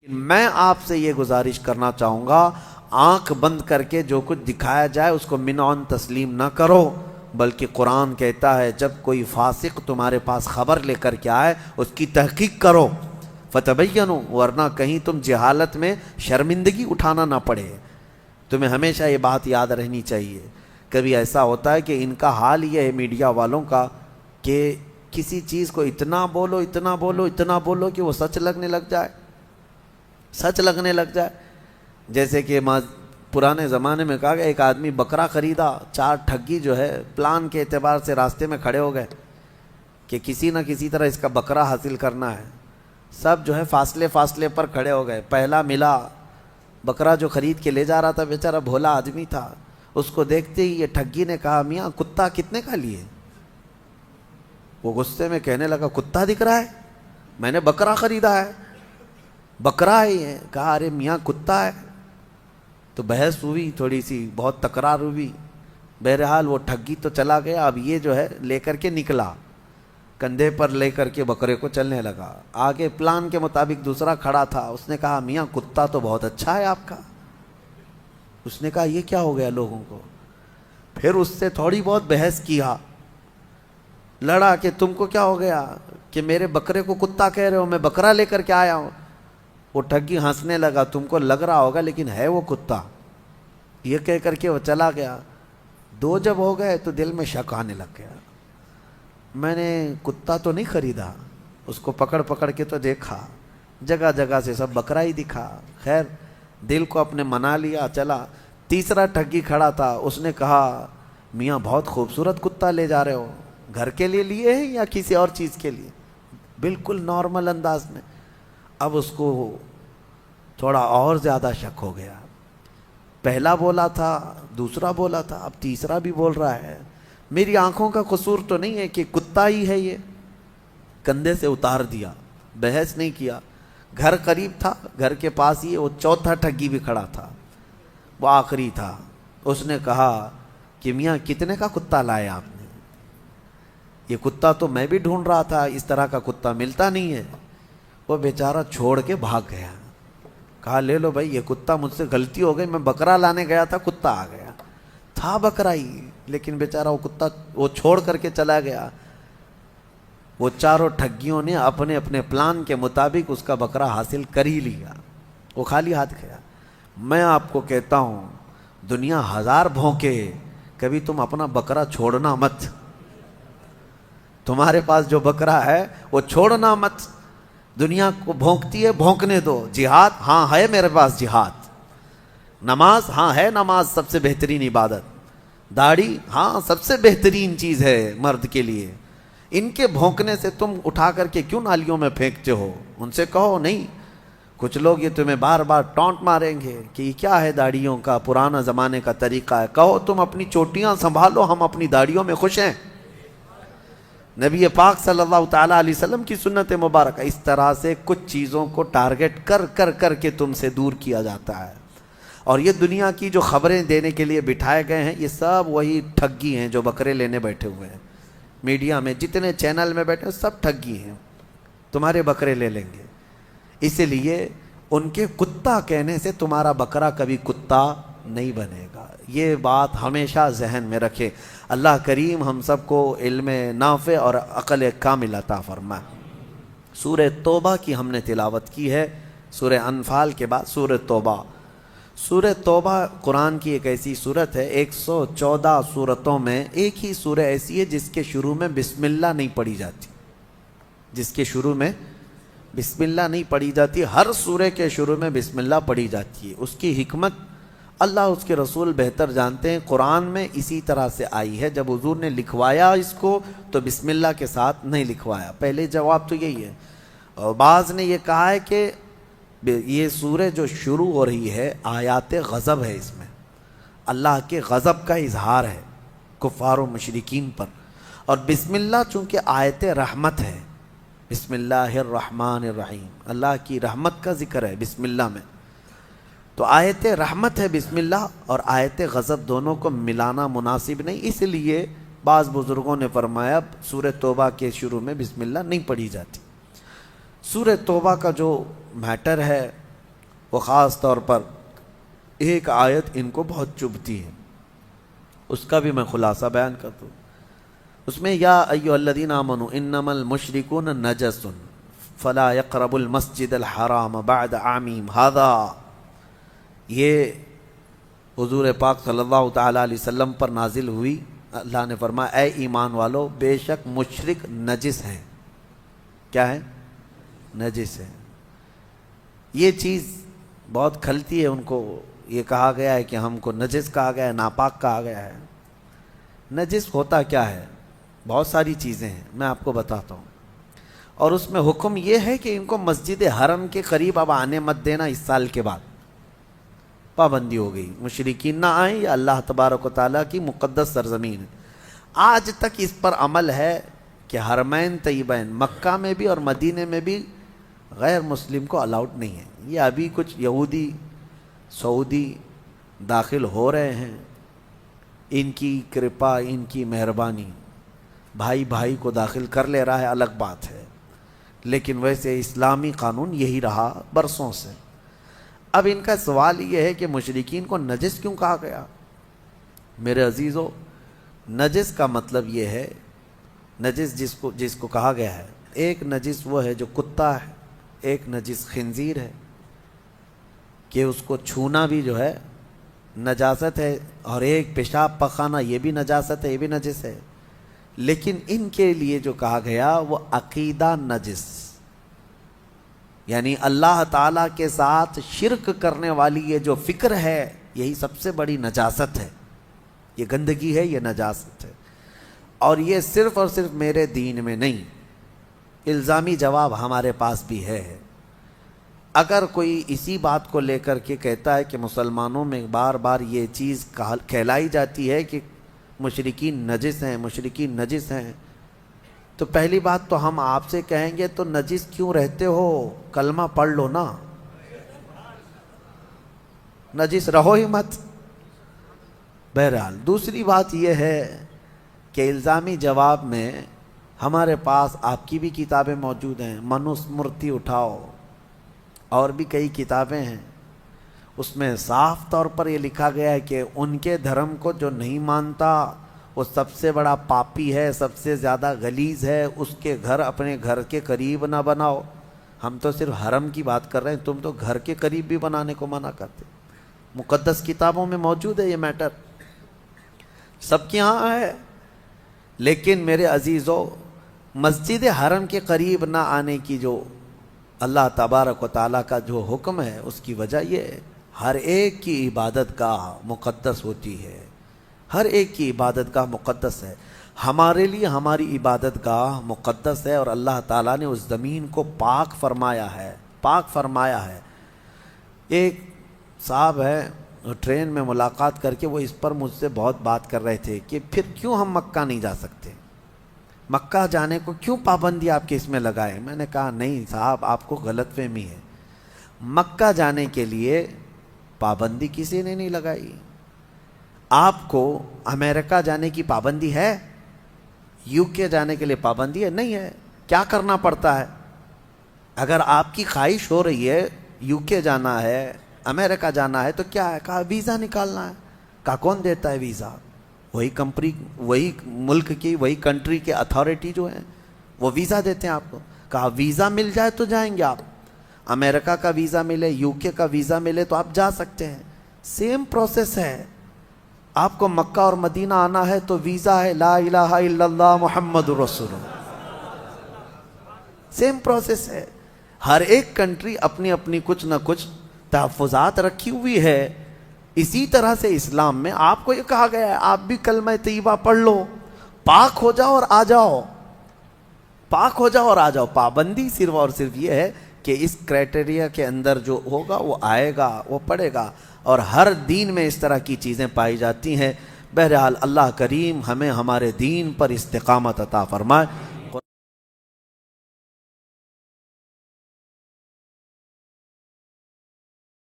میں آپ سے یہ گزارش کرنا چاہوں گا، آنکھ بند کر کے جو کچھ دکھایا جائے اس کو منعن تسلیم نہ کرو، بلکہ قرآن کہتا ہے جب کوئی فاسق تمہارے پاس خبر لے کر کے آئے اس کی تحقیق کرو، فتبینوا، ورنہ کہیں تم جہالت میں شرمندگی اٹھانا نہ پڑے۔ تمہیں ہمیشہ یہ بات یاد رہنی چاہیے۔ کبھی ایسا ہوتا ہے کہ ان کا حال یہ ہے میڈیا والوں کا کہ کسی چیز کو اتنا بولو اتنا بولو اتنا بولو کہ وہ سچ لگنے لگ جائے، سچ لگنے لگ جائے۔ جیسے کہ پرانے زمانے میں کہا گیا ایک آدمی بکرا خریدا، چار ٹھگی جو ہے پلان کے اعتبار سے راستے میں کھڑے ہو گئے کہ کسی نہ کسی طرح اس کا بکرا حاصل کرنا ہے۔ سب جو ہے فاصلے فاصلے پر کھڑے ہو گئے۔ پہلا ملا بکرا جو خرید کے لے جا رہا تھا، بیچارہ بھولا آدمی تھا، اس کو دیکھتے ہی یہ ٹھگی نے کہا میاں کتا کتنے کا لیے؟ وہ غصے میں کہنے لگا کتا دکھ رہا ہے، میں نے بکرا خریدا ہے، بکرا ہے یہ۔ کہا ارے میاں کتا ہے۔ تو بحث ہوئی تھوڑی سی، بہت تکرار ہوئی، بہرحال وہ ٹھگی تو چلا گیا۔ اب یہ جو ہے لے کر کے نکلا، کندھے پر لے کر کے بکرے کو چلنے لگا۔ آگے پلان کے مطابق دوسرا کھڑا تھا، اس نے کہا میاں کتا تو بہت اچھا ہے آپ کا۔ اس نے کہا یہ کیا ہو گیا لوگوں کو؟ پھر اس سے تھوڑی بہت بحث کیا، لڑا کہ تم کو کیا ہو گیا کہ میرے بکرے کو کتا کہہ رہے ہو، میں بکرا لے کر کے آیا ہوں۔ وہ ٹھگی ہنسنے لگا، تم کو لگ رہا ہوگا لیکن ہے وہ کتا، یہ کہہ کر کے وہ چلا گیا۔ دو جب ہو گئے تو دل میں شک آنے لگ گیا، میں نے کتا تو نہیں خریدا۔ اس کو پکڑ پکڑ کے تو دیکھا، جگہ جگہ سے سب بکرا ہی دکھا۔ خیر دل کو اپنے منا لیا، چلا۔ تیسرا ٹھگی کھڑا تھا، اس نے کہا میاں بہت خوبصورت کتا لے جا رہے ہو، گھر کے لیے لیے ہیں یا کسی اور چیز کے لیے؟ بالکل نارمل انداز میں۔ اب اس کو تھوڑا اور زیادہ شک ہو گیا، پہلا بولا تھا، دوسرا بولا تھا، اب تیسرا بھی بول رہا ہے، میری آنکھوں کا قصور تو نہیں ہے کہ کتا ہی ہے یہ؟ کندھے سے اتار دیا، بحث نہیں کیا۔ گھر قریب تھا، گھر کے پاس ہی وہ چوتھا ٹھگی بھی کھڑا تھا، وہ آخری تھا۔ اس نے کہا کہ میاں کتنے کا کتا لائے آپ نے؟ یہ کتا تو میں بھی ڈھونڈ رہا تھا، اس طرح کا کتا ملتا نہیں ہے۔ وہ بیچارہ چھوڑ کے بھاگ گیا۔ کہا لے لو بھائی، یہ کتا مجھ سے غلطی ہو گئی، میں بکرا لانے گیا تھا، کتا آ گیا تھا، بکرا ہی، لیکن بیچارہ وہ کتا وہ چھوڑ کر کے چلا گیا۔ وہ چاروں ٹھگیوں نے اپنے اپنے پلان کے مطابق اس کا بکرا حاصل کر ہی لیا، وہ خالی ہاتھ گیا۔ میں آپ کو کہتا ہوں دنیا ہزار بھونکے، کبھی تم اپنا بکرا چھوڑنا مت۔ تمہارے پاس جو بکرا ہے وہ چھوڑنا مت۔ دنیا کو بھونکتی ہے، بھونکنے دو۔ جہاد ہاں ہے میرے پاس جہاد، نماز ہاں ہے نماز سب سے بہترین عبادت، داڑھی ہاں سب سے بہترین چیز ہے مرد کے لیے۔ ان کے بھونکنے سے تم اٹھا کر کے کیوں نالیوں میں پھینکتے ہو؟ ان سے کہو نہیں۔ کچھ لوگ یہ تمہیں بار بار ٹونٹ ماریں گے کہ یہ کیا ہے داڑھیوں کا، پرانا زمانے کا طریقہ ہے۔ کہو تم اپنی چوٹیاں سنبھالو، ہم اپنی داڑھیوں میں خوش ہیں۔ نبی پاک صلی اللہ تعالیٰ علیہ وسلم کی سنت مبارکہ، اس طرح سے کچھ چیزوں کو ٹارگٹ کر کر کر کے تم سے دور کیا جاتا ہے۔ اور یہ دنیا کی جو خبریں دینے کے لیے بٹھائے گئے ہیں، یہ سب وہی ٹھگی ہیں جو بکرے لینے بیٹھے ہوئے ہیں۔ میڈیا میں جتنے چینل میں بیٹھے ہیں سب ٹھگی ہیں، تمہارے بکرے لے لیں گے۔ اسی لیے ان کے کتا کہنے سے تمہارا بکرا کبھی کتا نہیں بنے گا، یہ بات ہمیشہ ذہن میں رکھے۔ اللہ کریم ہم سب کو علم نافع اور عقل کامل عطا فرمائے۔ سورہ توبہ کی ہم نے تلاوت کی ہے، سورہ انفال کے بعد سورہ توبہ۔ سورہ توبہ قرآن کی ایک ایسی سورت ہے، 114 سورتوں میں ایک ہی سورہ ایسی ہے جس کے شروع میں بسم اللہ نہیں پڑھی جاتی، جس کے شروع میں بسم اللہ نہیں پڑھی جاتی۔ ہر سورہ کے شروع میں بسم اللہ پڑھی جاتی ہے۔ اس کی حکمت اللہ اس کے رسول بہتر جانتے ہیں۔ قرآن میں اسی طرح سے آئی ہے، جب حضور نے لکھوایا اس کو تو بسم اللہ کے ساتھ نہیں لکھوایا۔ پہلے جواب تو یہی ہے۔ اور بعض نے یہ کہا ہے کہ یہ سورہ جو شروع ہو رہی ہے آیات غضب ہے، اس میں اللہ کے غضب کا اظہار ہے کفار و مشرکین پر۔ اور بسم اللہ چونکہ آیت رحمت ہے، بسم اللہ الرحمن الرحیم، اللہ کی رحمت کا ذکر ہے بسم اللہ میں، تو آیت رحمت ہے بسم اللہ، اور آیت غضب دونوں کو ملانا مناسب نہیں۔ اس لیے بعض بزرگوں نے فرمایا سورہ توبہ کے شروع میں بسم اللہ نہیں پڑھی جاتی۔ سورہ توبہ کا جو میٹر ہے وہ خاص طور پر ایک آیت ان کو بہت چبھتی ہے، اس کا بھی میں خلاصہ بیان کرتا ہوں۔ اس میں یا ایھا الذین آمنوا انما المشرکون نجس فلا یقربوا المسجد الحرام بعد عامہم ھذا، یہ حضور پاک صلی اللہ تعالی علیہ وسلم پر نازل ہوئی۔ اللہ نے فرمایا اے ایمان والو، بے شک مشرک نجس ہیں۔ کیا ہے؟ نجس ہے۔ یہ چیز بہت کھلتی ہے ان کو، یہ کہا گیا ہے کہ ہم کو نجس کہا گیا ہے، ناپاک کہا گیا ہے۔ نجس ہوتا کیا ہے؟ بہت ساری چیزیں ہیں، میں آپ کو بتاتا ہوں، اور اس میں حکم یہ ہے کہ ان کو مسجد حرم کے قریب اب آنے مت دینا۔ اس سال کے بعد پابندی ہو گئی، مشرکین نہ آئیں، یہ اللہ تبارک و تعالیٰ کی مقدس سرزمین ہے۔ آج تک اس پر عمل ہے کہ حرمین طیبین مکہ میں بھی اور مدینے میں بھی غیر مسلم کو الاؤڈ نہیں ہے۔ یہ ابھی کچھ یہودی سعودی داخل ہو رہے ہیں، ان کی کرپا، ان کی مہربانی، بھائی بھائی کو داخل کر لے رہا ہے، الگ بات ہے، لیکن ویسے اسلامی قانون یہی رہا برسوں سے۔ اب ان کا سوال یہ ہے کہ مشرکین کو نجس کیوں کہا گیا؟ میرے عزیزو، نجس کا مطلب یہ ہے، نجس جس کو کہا گیا ہے، ایک نجس وہ ہے جو کتا ہے، ایک نجس خنزیر ہے، کہ اس کو چھونا بھی جو ہے نجاست ہے، اور ایک پیشاب پخانا یہ بھی نجاست ہے، یہ بھی نجس ہے۔ لیکن ان کے لیے جو کہا گیا وہ عقیدہ نجس، یعنی اللہ تعالیٰ کے ساتھ شرک کرنے والی یہ جو فکر ہے، یہی سب سے بڑی نجاست ہے، یہ گندگی ہے، یہ نجاست ہے۔ اور یہ صرف اور صرف میرے دین میں نہیں، الزامی جواب ہمارے پاس بھی ہے۔ اگر کوئی اسی بات کو لے کر کے کہتا ہے کہ مسلمانوں میں بار بار یہ چیز کہلائی جاتی ہے کہ مشرکین نجس ہیں، مشرکین نجس ہیں، تو پہلی بات تو ہم آپ سے کہیں گے تو نجس کیوں رہتے ہو؟ کلمہ پڑھ لو نا، نجس رہو ہی مت۔ بہرحال دوسری بات یہ ہے کہ الزامی جواب میں ہمارے پاس آپ کی بھی کتابیں موجود ہیں، منوسمرتی اٹھاؤ، اور بھی کئی کتابیں ہیں، اس میں صاف طور پر یہ لکھا گیا ہے کہ ان کے دھرم کو جو نہیں مانتا وہ سب سے بڑا پاپی ہے، سب سے زیادہ غلیظ ہے، اس کے گھر اپنے گھر کے قریب نہ بناؤ۔ ہم تو صرف حرم کی بات کر رہے ہیں، تم تو گھر کے قریب بھی بنانے کو منع کرتے۔ مقدس کتابوں میں موجود ہے یہ میٹر، سب کے ہاں ہے۔ لیکن میرے عزیزو، مسجد حرم کے قریب نہ آنے کی جو اللہ تبارک و تعالیٰ کا جو حکم ہے، اس کی وجہ یہ ہے ہر ایک کی عبادت گاہ مقدس ہوتی ہے، ہر ایک کی عبادت گاہ مقدس ہے۔ ہمارے لیے ہماری عبادت گاہ مقدس ہے، اور اللہ تعالیٰ نے اس زمین کو پاک فرمایا ہے، پاک فرمایا ہے۔ ایک صاحب ہے، ٹرین میں ملاقات کر کے وہ اس پر مجھ سے بہت بات کر رہے تھے کہ پھر کیوں ہم مکہ نہیں جا سکتے، مکہ جانے کو کیوں پابندی آپ کے اس میں لگائے؟ میں نے کہا نہیں صاحب، آپ کو غلط فہمی ہے، مکہ جانے کے لیے پابندی کسی نے نہیں لگائی۔ آپ کو امریکہ جانے کی پابندی ہے؟ یو کے جانے کے لیے پابندی ہے؟ نہیں ہے۔ کیا کرنا پڑتا ہے؟ اگر آپ کی خواہش ہو رہی ہے یو کے جانا ہے، امریکہ جانا ہے، تو کیا ہے؟ کہا ویزا نکالنا ہے۔ کہا کون دیتا ہے ویزا؟ وہی کمپنی، وہی ملک کی، وہی کنٹری کے اتھارٹی جو ہیں وہ ویزا دیتے ہیں آپ کو۔ کہا ویزا مل جائے تو جائیں گے آپ، امریکہ کا ویزا ملے، یو کے کا ویزا ملے تو آپ جا سکتے ہیں۔ سیم پروسیس ہے، آپ کو مکہ اور مدینہ آنا ہے تو ویزا ہے لا الہ الا اللہ محمد رسول اللہ، سیم پروسیس ہے۔ ہر ایک کنٹری اپنی اپنی کچھ نہ کچھ تحفظات رکھی ہوئی ہے۔ اسی طرح سے اسلام میں آپ کو یہ کہا گیا ہے آپ بھی کلمہ طیبہ پڑھ لو، پاک ہو جاؤ اور آ جاؤ، پاک ہو جاؤ اور آ جاؤ۔ پابندی صرف اور صرف یہ ہے کہ اس کرائٹیریا کے اندر جو ہوگا وہ آئے گا، وہ پڑھے گا، اور ہر دین میں اس طرح کی چیزیں پائی جاتی ہیں۔ بہرحال اللہ کریم ہمیں ہمارے دین پر استقامت عطا فرمائے۔